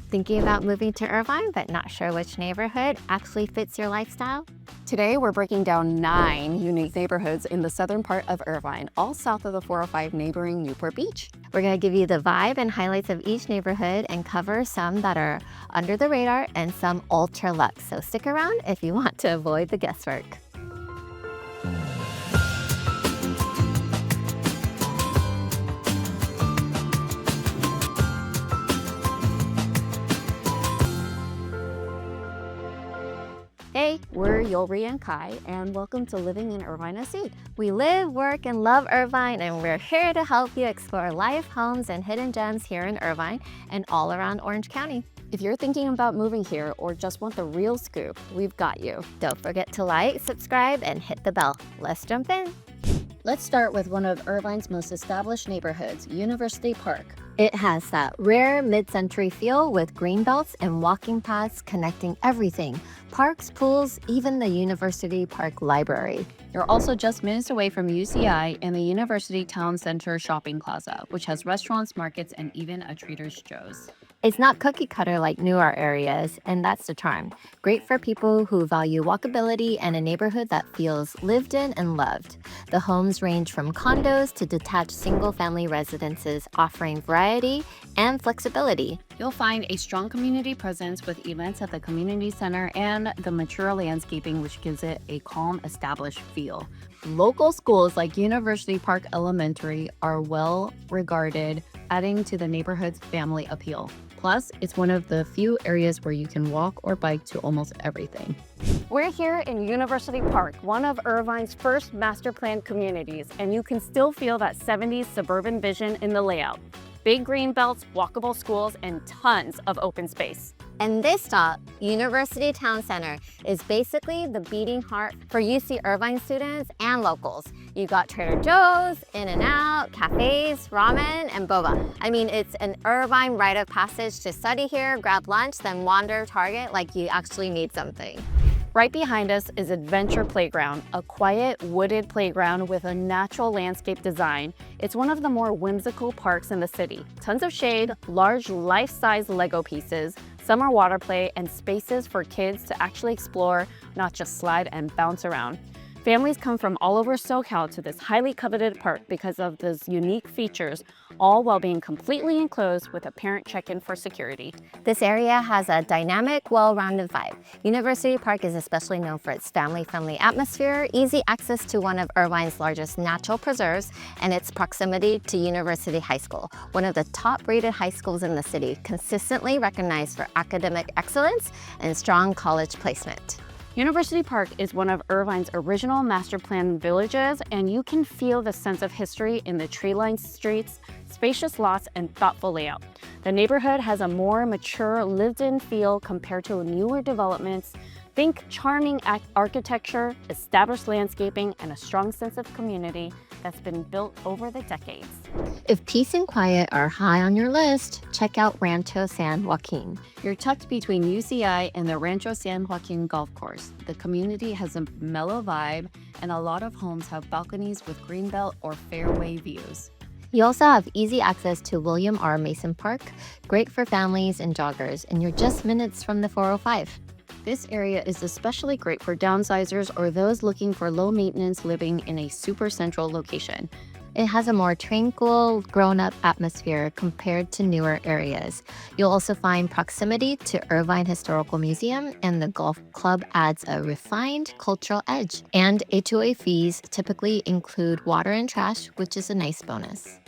Thinking about moving to Irvine but not sure which neighborhood actually fits your lifestyle? Today, we're breaking down 9 unique neighborhoods in the southern part of Irvine, all south of the 405 neighboring Newport Beach. We're going to give you the vibe and highlights of each neighborhood and cover some that are under the radar and some ultra luxe. So stick around if you want to avoid the guesswork. Hey, we're YULREE and Kai, and welcome to Living in Irvine SC. We live, work, and love Irvine, and we're here to help you explore life, homes, and hidden gems here in Irvine and all around Orange County. If you're thinking about moving here or just want the real scoop, we've got you. Don't forget to like, subscribe, and hit the bell. Let's jump in. Let's start with one of Irvine's most established neighborhoods, University Park. It has that rare mid-century feel with green belts and walking paths connecting everything. Parks, pools, even the University Park Library. You're also just minutes away from UCI and the University Town Center Shopping Plaza, which has restaurants, markets, and even a Trader Joe's. It's not cookie cutter like newer areas, and that's the charm. Great for people who value walkability and a neighborhood that feels lived in and loved. The homes range from condos to detached single-family residences, offering variety and flexibility. You'll find a strong community presence with events at the community center and the mature landscaping, which gives it a calm, established feel. Local schools like University Park Elementary are well regarded, adding to the neighborhood's family appeal. Plus, it's one of the few areas where you can walk or bike to almost everything. We're here in University Park, one of Irvine's first master plan communities, and you can still feel that 70s suburban vision in the layout. Big green belts, walkable schools, and tons of open space. And this stop, University Town Center, is basically the beating heart for UC Irvine students and locals. You got Trader Joe's, In-N-Out, cafes, ramen, and boba. I mean, it's an Irvine rite of passage to study here, grab lunch, then wander Target like you actually need something. Right behind us is Adventure Playground, a quiet, wooded playground with a natural landscape design. It's one of the more whimsical parks in the city. Tons of shade, large life-size Lego pieces, summer water play, and spaces for kids to actually explore, not just slide and bounce around. Families come from all over SoCal to this highly coveted park because of those unique features, all while being completely enclosed with a parent check-in for security. This area has a dynamic, well-rounded vibe. University Park is especially known for its family-friendly atmosphere, easy access to one of Irvine's largest natural preserves, and its proximity to University High School, one of the top-rated high schools in the city, consistently recognized for academic excellence and strong college placement. University Park is one of Irvine's original master plan villages, and you can feel the sense of history in the tree-lined streets, spacious lots, and thoughtful layout. The neighborhood has a more mature, lived-in feel compared to newer developments. Think charming architecture, established landscaping, and a strong sense of community that's been built over the decades. If peace and quiet are high on your list, check out Rancho San Joaquin. You're tucked between UCI and the Rancho San Joaquin golf course. The community has a mellow vibe, and a lot of homes have balconies with greenbelt or fairway views. You also have easy access to William R. Mason Park, great for families and joggers, and you're just minutes from the 405. This area is especially great for downsizers or those looking for low-maintenance living in a super central location. It has a more tranquil, grown-up atmosphere compared to newer areas. You'll also find proximity to Irvine Historical Museum, and the golf club adds a refined cultural edge. And HOA fees typically include water and trash, which is a nice bonus.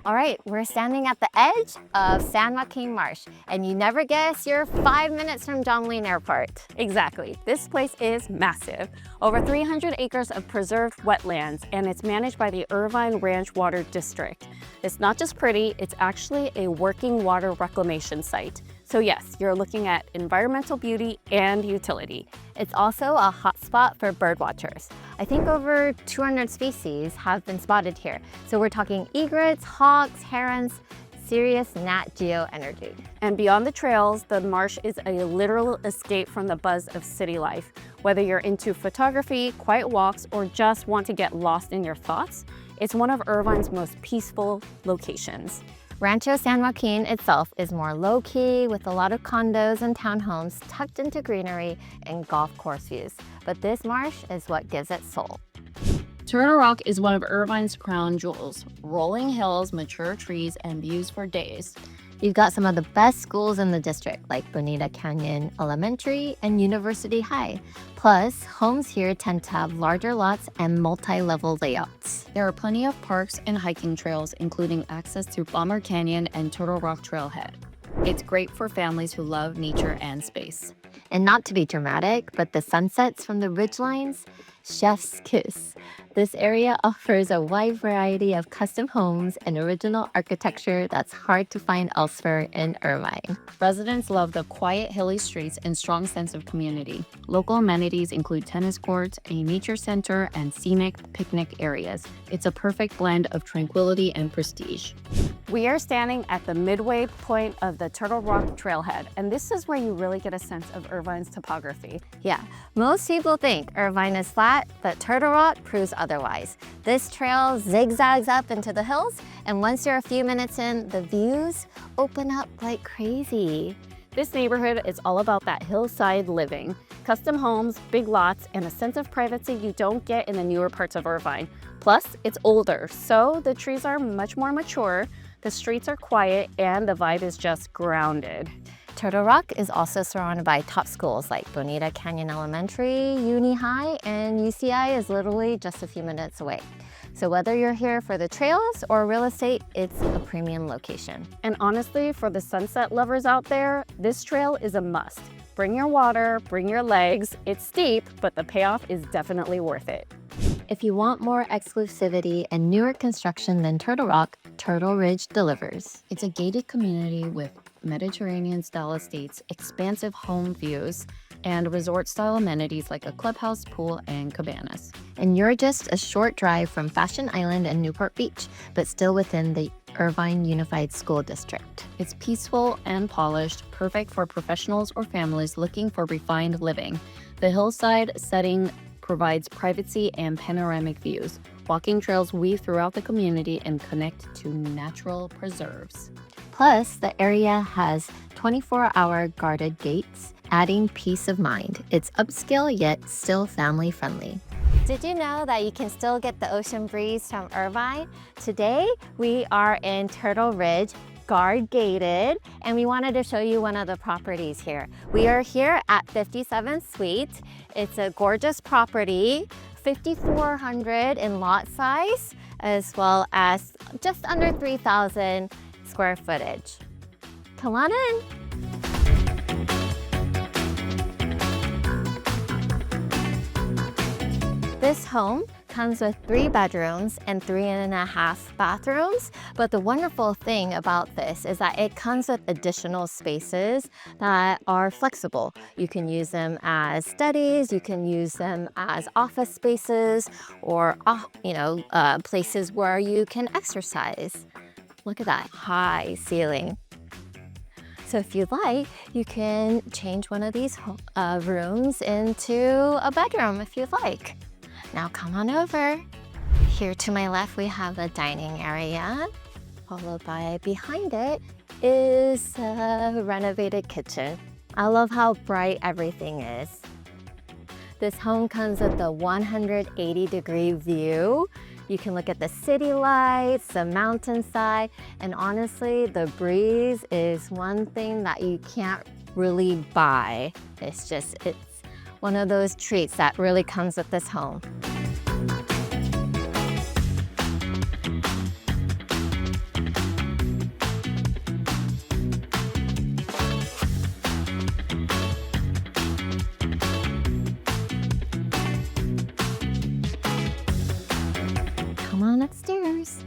All right, we're standing at the edge of San Joaquin Marsh, and you never guess you're 5 minutes from John Wayne Airport. Exactly. This place is massive. Over 300 acres of preserved wetlands, and it's managed by the Irvine Ranch Water District. It's not just pretty, it's actually a working water reclamation site. So yes, you're looking at environmental beauty and utility. It's also a hotspot for birdwatchers. I think over 200 species have been spotted here. So we're talking egrets, hawks, herons, serious Nat Geo energy. And beyond the trails, the marsh is a literal escape from the buzz of city life. Whether you're into photography, quiet walks, or just want to get lost in your thoughts, it's one of Irvine's most peaceful locations. Rancho San Joaquin itself is more low-key with a lot of condos and townhomes tucked into greenery and golf course views. But this marsh is what gives it soul. Turtle Rock is one of Irvine's crown jewels. Rolling hills, mature trees, and views for days. You've got some of the best schools in the district, like Bonita Canyon Elementary and University High. Plus, homes here tend to have larger lots and multi-level layouts. There are plenty of parks and hiking trails, including access to Bomber Canyon and Turtle Rock Trailhead. It's great for families who love nature and space. And not to be dramatic, but the sunsets from the ridgelines, chef's kiss. This area offers a wide variety of custom homes and original architecture that's hard to find elsewhere in Irvine. Residents love the quiet, hilly streets and strong sense of community. Local amenities include tennis courts, a nature center, and scenic picnic areas. It's a perfect blend of tranquility and prestige. We are standing at the midway point of the Turtle Rock Trailhead, and this is where you really get a sense of Irvine's topography. Yeah, most people think Irvine is flat, but Turtle Rock proves otherwise. This trail zigzags up into the hills, and once you're a few minutes in, the views open up like crazy. This neighborhood is all about that hillside living. Custom homes, big lots, and a sense of privacy you don't get in the newer parts of Irvine. Plus, it's older, so the trees are much more mature, the streets are quiet, and the vibe is just grounded. Turtle Rock is also surrounded by top schools like Bonita Canyon Elementary, Uni High, and UCI is literally just a few minutes away. So whether you're here for the trails or real estate, it's a premium location. And honestly, for the sunset lovers out there, this trail is a must. Bring your water, bring your legs. It's steep, but the payoff is definitely worth it. If you want more exclusivity and newer construction than Turtle Rock, Turtle Ridge delivers. It's a gated community with Mediterranean-style estates, expansive home views, and resort-style amenities like a clubhouse, pool, and cabanas. And you're just a short drive from Fashion Island and Newport Beach, but still within the Irvine Unified School District. It's peaceful and polished, perfect for professionals or families looking for refined living. The hillside setting provides privacy and panoramic views. Walking trails weave throughout the community and connect to natural preserves. Plus, the area has 24-hour guarded gates, adding peace of mind. It's upscale yet still family-friendly. Did you know that you can still get the ocean breeze from Irvine? Today, we are in Turtle Ridge, guard gated, and we wanted to show you one of the properties here. We are here at 57th Suite. It's a gorgeous property, 5,400 in lot size, as well as just under 3,000 square footage. Come on in. This home comes with 3 bedrooms and 3.5 bathrooms. But the wonderful thing about this is that it comes with additional spaces that are flexible. You can use them as studies, you can use them as office spaces, or places where you can exercise. Look at that high ceiling. So if you'd like, you can change one of these rooms into a bedroom if you'd like. Now come on over. Here to my left, we have a dining area, followed by behind it is a renovated kitchen. I love how bright everything is. This home comes with a 180-degree view. You can look at the city lights, the mountainside, and honestly, the breeze is one thing that you can't really buy. It's one of those treats that really comes with this home. Come on upstairs.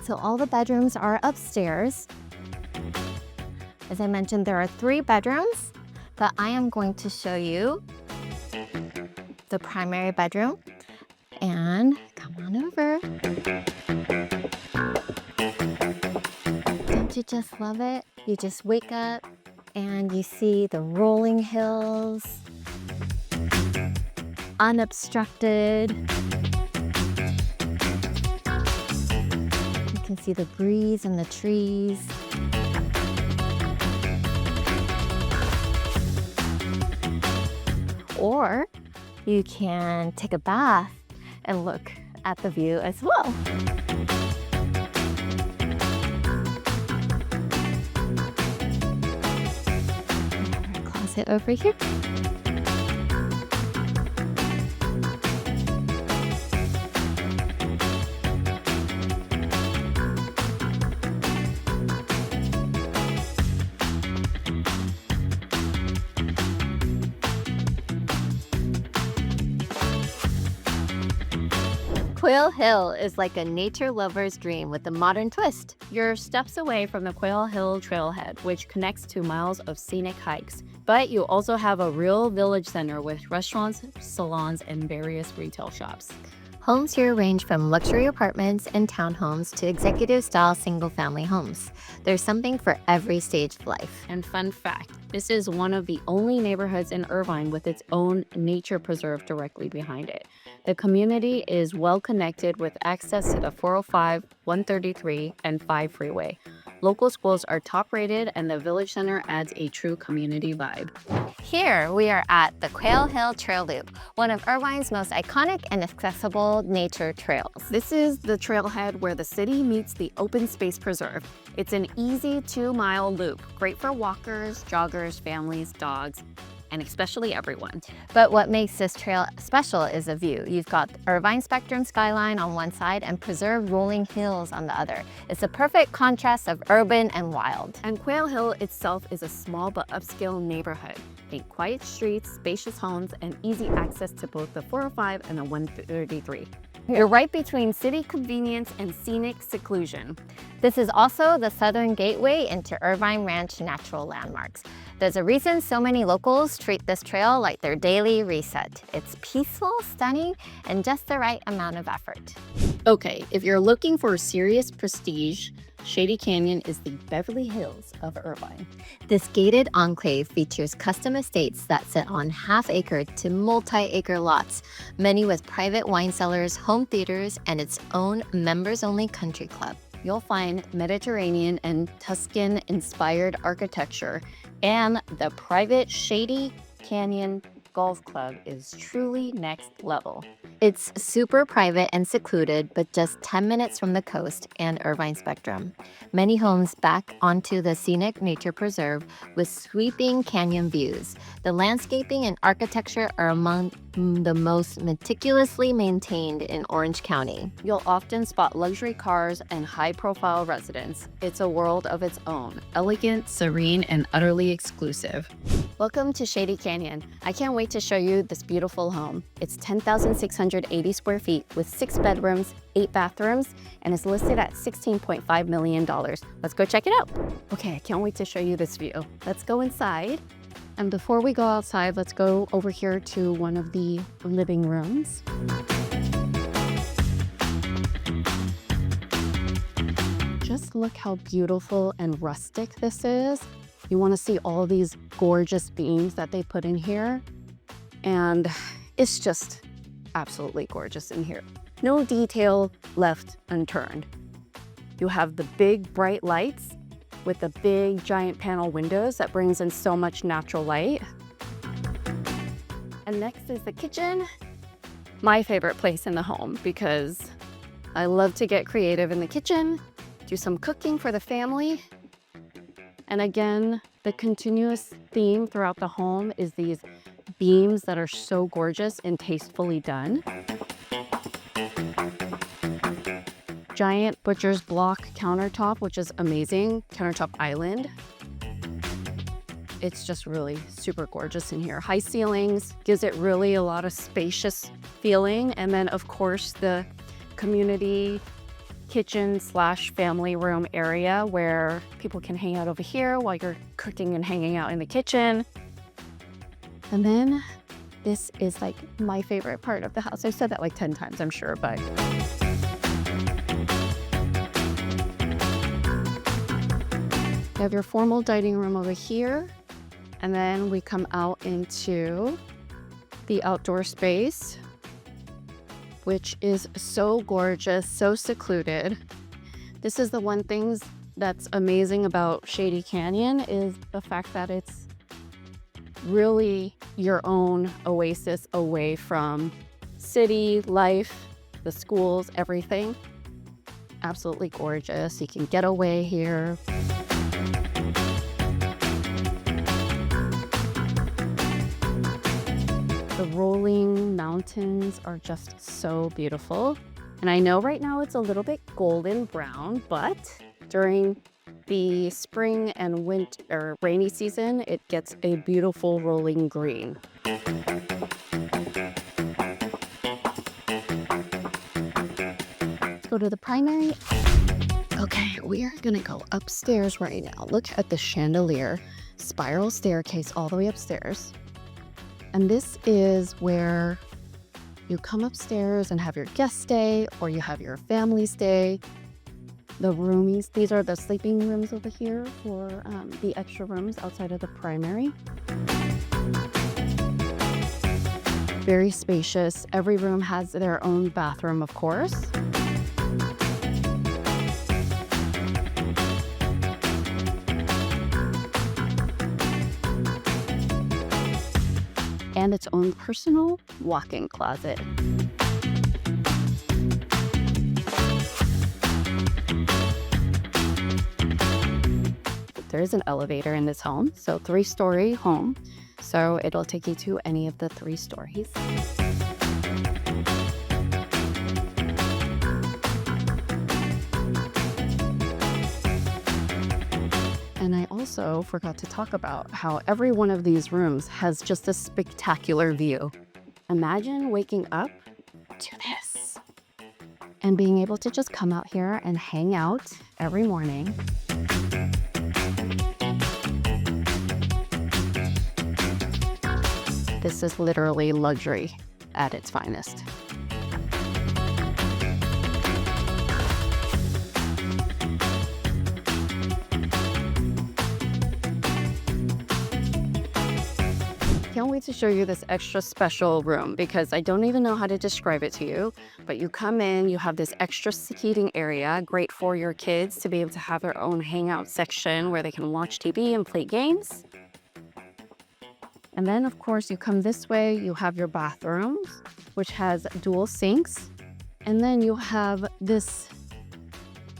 So all the bedrooms are upstairs. As I mentioned, there are 3 bedrooms, but I am going to show you the primary bedroom. And come on over. Don't you just love it? You just wake up and you see the rolling hills, unobstructed. You can see the breeze and the trees. Or you can take a bath and look at the view as well. Closet over here. Quail Hill is like a nature lover's dream with a modern twist. You're steps away from the Quail Hill Trailhead, which connects to miles of scenic hikes. But you also have a real village center with restaurants, salons, and various retail shops. Homes here range from luxury apartments and townhomes to executive-style single-family homes. There's something for every stage of life. And fun fact, this is one of the only neighborhoods in Irvine with its own nature preserve directly behind it. The community is well connected with access to the 405, 133, and 5 freeway. Local schools are top rated and the village center adds a true community vibe. Here we are at the Quail Hill Trail Loop, one of Irvine's most iconic and accessible nature trails. This is the trailhead where the city meets the open space preserve. It's an easy 2-mile loop, great for walkers, joggers, families, dogs, and especially everyone. But what makes this trail special is the view. You've got Irvine Spectrum skyline on one side and preserved rolling hills on the other. It's a perfect contrast of urban and wild. And Quail Hill itself is a small but upscale neighborhood. Think quiet streets, spacious homes, and easy access to both the 405 and the 133. You're right between city convenience and scenic seclusion. This is also the southern gateway into Irvine Ranch natural landmarks. There's a reason so many locals treat this trail like their daily reset. It's peaceful, stunning, and just the right amount of effort. Okay, if you're looking for serious prestige, Shady Canyon is the Beverly Hills of Irvine. This gated enclave features custom estates that sit on half-acre to multi-acre lots, many with private wine cellars, home theaters, and its own members-only country club. You'll find Mediterranean and Tuscan-inspired architecture, and the private Shady Canyon Golf Club is truly next level. It's super private and secluded, but just 10 minutes from the coast and Irvine Spectrum. Many homes back onto the scenic nature preserve with sweeping canyon views. The landscaping and architecture are among the most meticulously maintained in Orange County. You'll often spot luxury cars and high-profile residents. It's a world of its own, elegant, serene, and utterly exclusive. Welcome to Shady Canyon. I can't wait to show you this beautiful home. It's 10,680 square feet with 6 bedrooms, 8 bathrooms, and is listed at $16.5 million. Let's go check it out. Okay, I can't wait to show you this view. Let's go inside. And before we go outside, let's go over here to one of the living rooms. Just look how beautiful and rustic this is. You want to see all these gorgeous beams that they put in here. And it's just absolutely gorgeous in here. No detail left unturned. You have the big bright lights with the big giant panel windows that brings in so much natural light. And next is the kitchen. My favorite place in the home because I love to get creative in the kitchen, do some cooking for the family. And again, the continuous theme throughout the home is these beams that are so gorgeous and tastefully done. Giant butcher's block countertop, which is amazing, countertop island. It's just really super gorgeous in here. High ceilings, gives it really a lot of spacious feeling. And then of course the community kitchen / family room area where people can hang out over here while you're cooking and hanging out in the kitchen. And then this is like my favorite part of the house. I've said that like 10 times, I'm sure, but you have your formal dining room over here, and then we come out into the outdoor space, which is so gorgeous, so secluded. This is the one thing that's amazing about Shady Canyon is the fact that it's really your own oasis away from city life, the schools, everything. Absolutely gorgeous. You can get away here. The rolling mountains are just so beautiful. And I know right now it's a little bit golden brown, but during the spring and winter or rainy season, it gets a beautiful rolling green. Let's go to the primary. Okay, we are gonna go upstairs right now. Look at the chandelier, spiral staircase all the way upstairs. And this is where you come upstairs and have your guest stay, or you have your family stay. The roomies, these are the sleeping rooms over here for the extra rooms outside of the primary. Very spacious. Every room has their own bathroom, of course. And its own personal walk-in closet. There is an elevator in this home, so 3-story home. So it'll take you to any of the 3 stories. And I also forgot to talk about how every one of these rooms has just a spectacular view. Imagine waking up to this and being able to just come out here and hang out every morning. This is literally luxury at its finest. Can't wait to show you this extra special room because I don't even know how to describe it to you, but you come in, you have this extra seating area, great for your kids to be able to have their own hangout section where they can watch TV and play games. And then, of course, you come this way, you have your bathrooms, which has dual sinks. And then you have this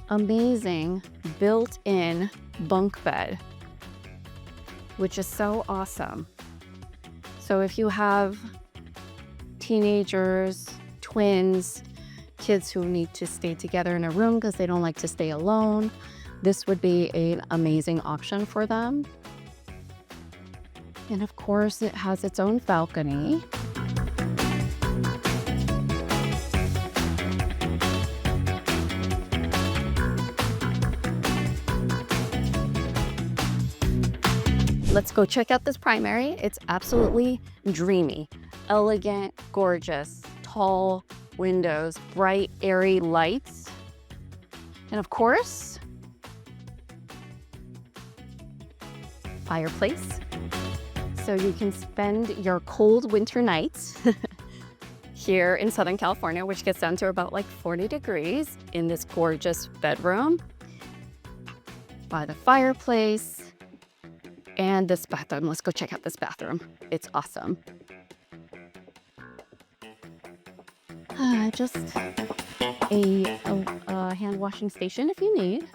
amazing built-in bunk bed, which is so awesome. So if you have teenagers, twins, kids who need to stay together in a room because they don't like to stay alone, this would be an amazing option for them. And of course, it has its own balcony. Let's go check out this primary. It's absolutely dreamy, elegant, gorgeous, tall windows, bright, airy lights. And of course, fireplace. So you can spend your cold winter nights here in Southern California, which gets down to about like 40 degrees in this gorgeous bedroom by the fireplace and this bathroom. Let's go check out this bathroom. It's awesome. Just a hand washing station if you need.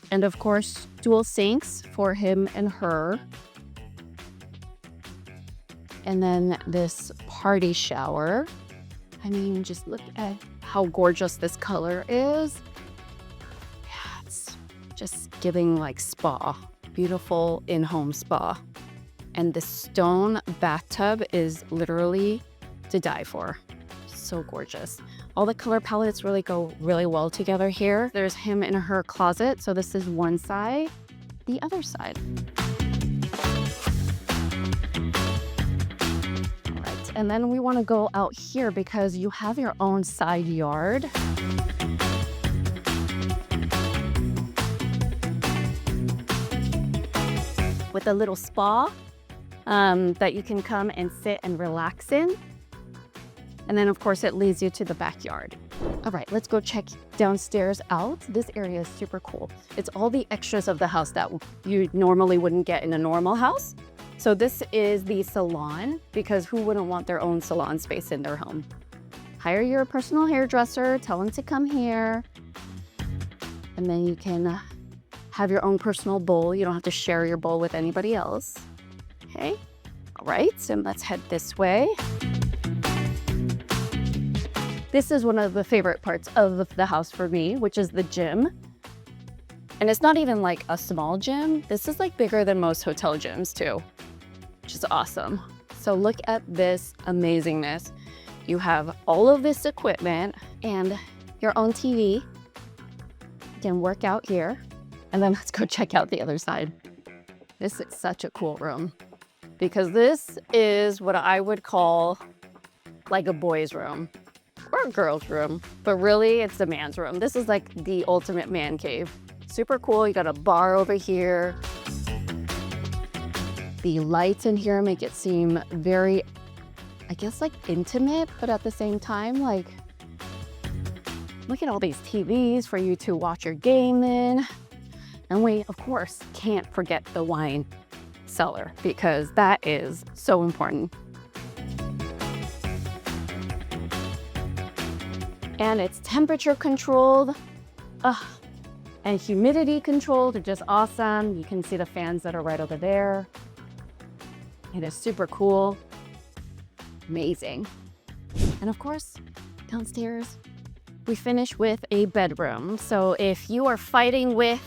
And of course, dual sinks for him and her. And then this party shower. I mean, just look at how gorgeous this color is. Yeah, it's just giving like spa, beautiful in-home spa. And the stone bathtub is literally to die for. So gorgeous. All the color palettes really go really well together here. There's him and her closet. So this is one side, the other side. And then we want to go out here because you have your own side yard. With a little spa that you can come and sit and relax in. And then of course it leads you to the backyard. All right, let's go check downstairs out. This area is super cool. It's all the extras of the house that you normally wouldn't get in a normal house. So this is the salon, because who wouldn't want their own salon space in their home? Hire your personal hairdresser, tell them to come here, and then you can have your own personal bowl. You don't have to share your bowl with anybody else. Okay, all right, so let's head this way. This is one of the favorite parts of the house for me, which is the gym. And it's not even like a small gym. This is like bigger than most hotel gyms too, which is awesome. So look at this amazingness. You have all of this equipment and your own TV. You can work out here. And then let's go check out the other side. This is such a cool room because this is what I would call like a boy's room or a girl's room, but really it's a man's room. This is like the ultimate man cave. Super cool. You got a bar over here. The lights in here make it seem very, I guess, like intimate, but at the same time, like, look at all these TVs for you to watch your game in. And we, of course, can't forget the wine cellar because that is so important. And it's temperature controlled. And humidity controlled are just awesome. You can see the fans that are right over there. It is super cool. Amazing. And of course, downstairs, we finish with a bedroom. So if you are fighting with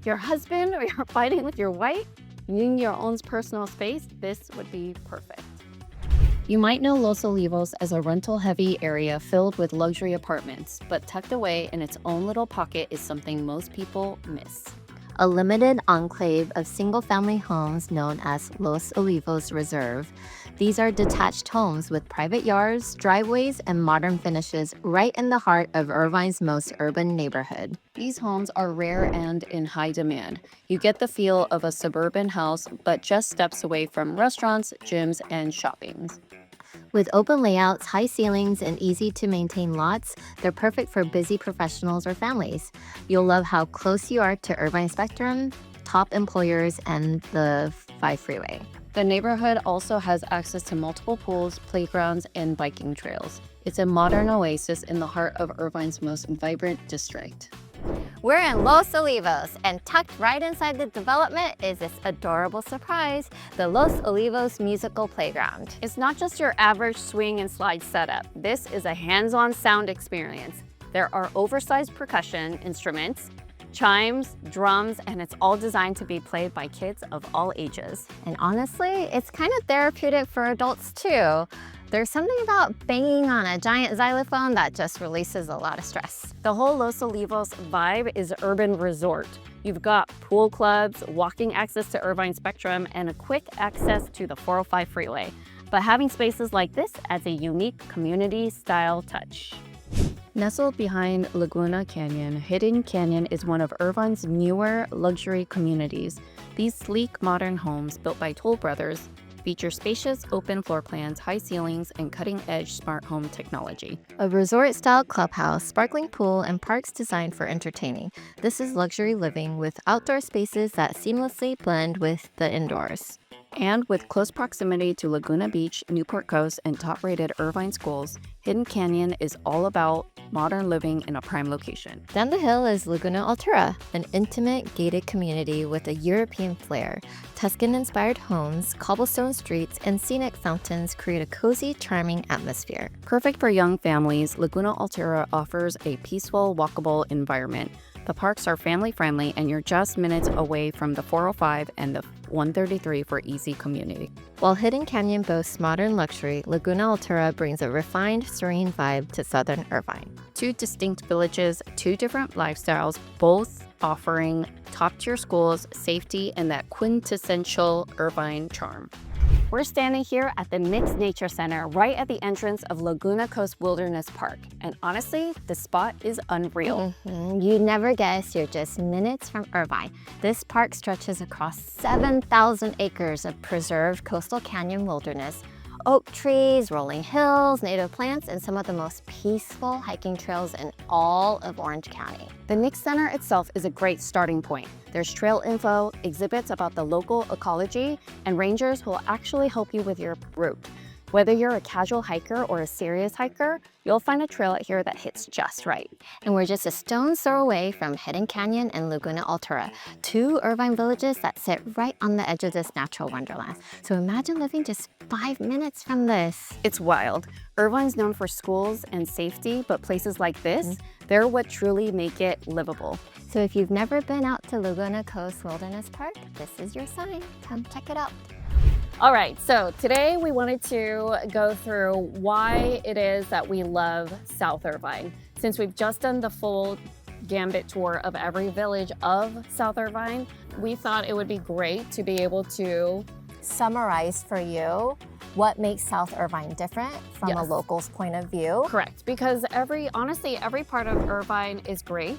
your husband or you're fighting with your wife, needing your own personal space, this would be perfect. You might know Los Olivos as a rental-heavy area filled with luxury apartments, but tucked away in its own little pocket is something most people miss. A limited enclave of single-family homes known as Los Olivos Reserve. These are detached homes with private yards, driveways, and modern finishes right in the heart of Irvine's most urban neighborhood. These homes are rare and in high demand. You get the feel of a suburban house, but just steps away from restaurants, gyms, and shoppings. With open layouts, high ceilings, and easy-to-maintain lots, they're perfect for busy professionals or families. You'll love how close you are to Irvine Spectrum, top employers, and the 5 freeway. The neighborhood also has access to multiple pools, playgrounds, and biking trails. It's a modern oasis in the heart of Irvine's most vibrant district. We're in Los Olivos, and tucked right inside the development is this adorable surprise, the Los Olivos Musical Playground. It's not just your average swing and slide setup. This is a hands-on sound experience. There are oversized percussion instruments, chimes, drums, and it's all designed to be played by kids of all ages. And honestly, it's kind of therapeutic for adults too. There's something about banging on a giant xylophone that just releases a lot of stress. The whole Los Olivos vibe is urban resort. You've got pool clubs, walking access to Irvine Spectrum, and a quick access to the 405 freeway. But having spaces like this adds a unique community-style touch. Nestled behind Laguna Canyon, Shady Canyon is one of Irvine's newer luxury communities. These sleek, modern homes built by Toll Brothers feature spacious, open floor plans, high ceilings, and cutting-edge smart home technology. A resort-style clubhouse, sparkling pool, and parks designed for entertaining. This is luxury living with outdoor spaces that seamlessly blend with the indoors. And with close proximity to Laguna Beach, Newport Coast, and top-rated Irvine schools, Shady Canyon is all about modern living in a prime location. Down the hill is Laguna Altura, an intimate, gated community with a European flair. Tuscan-inspired homes, cobblestone streets, and scenic fountains create a cozy, charming atmosphere. Perfect for young families, Laguna Altura offers a peaceful, walkable environment. The parks are family-friendly, and you're just minutes away from the 405 and the 133 for easy commuting. While Shady Canyon boasts modern luxury, Laguna Altura brings a refined, serene vibe to southern Irvine. Two distinct villages, two different lifestyles, both offering top-tier schools, safety, and that quintessential Irvine charm. We're standing here at the Mixed Nature Center, right at the entrance of Laguna Coast Wilderness Park. And honestly, the spot is unreal. You'd never guess you're just minutes from Irvine. This park stretches across 7,000 acres of preserved coastal canyon wilderness, oak trees, rolling hills, native plants, and some of the most peaceful hiking trails in all of Orange County. The Nick Center itself is a great starting point. There's trail info, exhibits about the local ecology, and rangers who will actually help you with your route. Whether you're a casual hiker or a serious hiker, you'll find a trail out here that hits just right. And we're just a stone's throw away from Shady Canyon and Laguna Altura, two Irvine villages that sit right on the edge of this natural wonderland. So imagine living just 5 minutes from this. It's wild. Irvine's known for schools and safety, but places like this, they're what truly make it livable. So if you've never been out to Laguna Coast Wilderness Park, this is your sign. Come check it out. All right, so today we wanted to go through why it is that we love South Irvine. Since we've just done the full gambit tour of every village of South Irvine, we thought it would be great to be able to summarize for you what makes South Irvine different from a local's point of view. Correct, because honestly, every part of Irvine is great,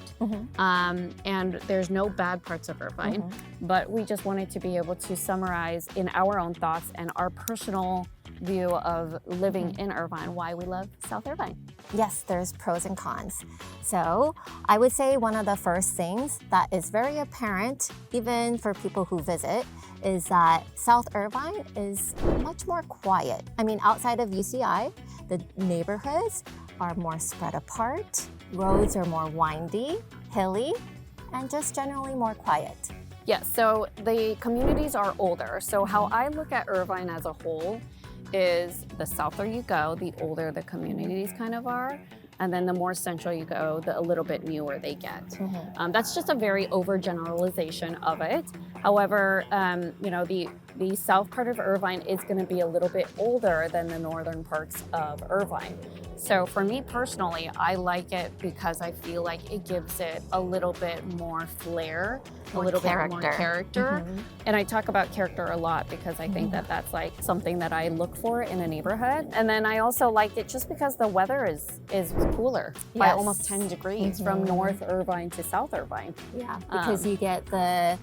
and there's no bad parts of Irvine, but we just wanted to be able to summarize in our own thoughts and our personal view of living in Irvine, why we love South Irvine. Yes, there's pros and cons. So I would say one of the first things that is very apparent, even for people who visit, is that South Irvine is much more quiet. I mean, outside of UCI, the neighborhoods are more spread apart, roads are more windy, hilly, and just generally more quiet. Yes, so the communities are older. So how I look at Irvine as a whole is the souther you go, the older the communities kind of are, and then the more central you go, a little bit newer they get. That's just a very overgeneralization of it. However, you know, the south part of Irvine is going to be a little bit older than the northern parts of Irvine. So for me personally, I like it because I feel like it gives it a little bit more flair, a little bit more character. And I talk about character a lot because I think that that's like something that I look for in a neighborhood. And then I also like it just because the weather is cooler by almost 10 degrees from North Irvine to South Irvine. Yeah, because you get the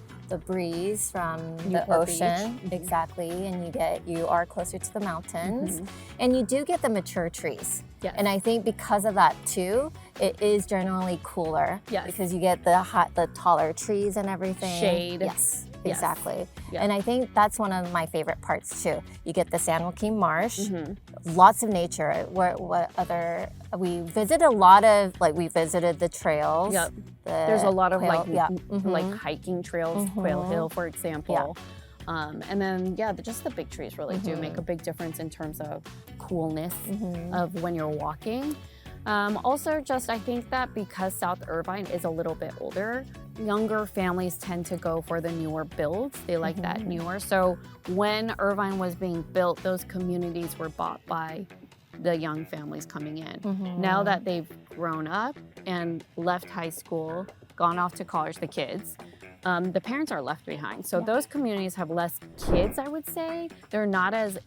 breeze from the ocean, exactly, and you are closer to the mountains, and you do get the mature trees. And I think because of that too, it is generally cooler. Because you get the taller trees and everything. Shade. Yes, exactly. And I think that's one of my favorite parts too. You get the San Joaquin Marsh, lots of nature. What other? We visited a lot of, we visited the trails. There's a lot of like hiking trails, Quail Hill, for example. And then, just the big trees really do make a big difference in terms of coolness of when you're walking. Also, I think that because South Irvine is a little bit older, younger families tend to go for the newer builds. They like that newer. So when Irvine was being built, those communities were bought by the young families coming in. Now that they've grown up and left high school, gone off to college, the kids, the parents are left behind. So those communities have less kids, I would say. They're not as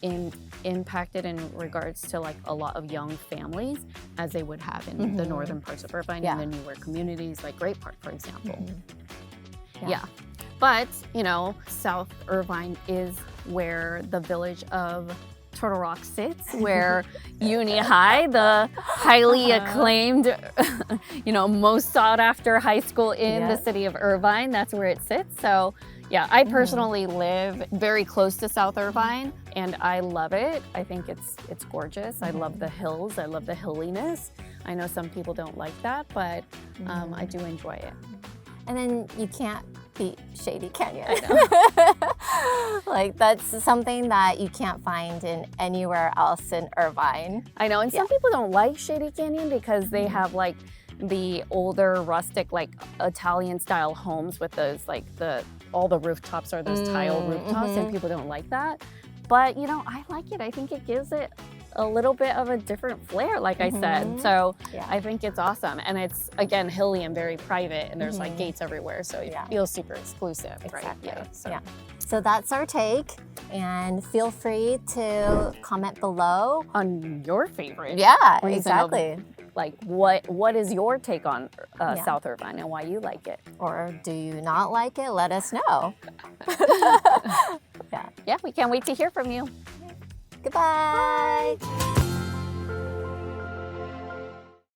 impacted in regards to like a lot of young families as they would have in the northern parts of Irvine and the newer communities like Great Park, for example. But, you know, South Irvine is where the village of Turtle Rock sits, where Uni High, the highly acclaimed, you know, most sought after high school in the city of Irvine, that's where it sits. So yeah, I personally live very close to South Irvine and I love it. I think it's gorgeous. I love the hills. I love the hilliness. I know some people don't like that, but I do enjoy it. And then you can't beat Shady Canyon. I know. Like that's something that you can't find in anywhere else in Irvine. I know, and some people don't like Shady Canyon because they have like the older rustic like Italian style homes with those like all the rooftops are those tile rooftops and people don't like that. But you know, I like it. I think it gives it a little bit of a different flair, like I said. So I think it's awesome. And it's, again, hilly and very private, and there's like gates everywhere, so it feels super exclusive, exactly. Right? So that's our take, and feel free to comment below. On your favorite. Yeah, exactly. Like, what is your take on South Irvine and why you like it? Or do you not like it? Let us know. Yeah, we can't wait to hear from you. Goodbye.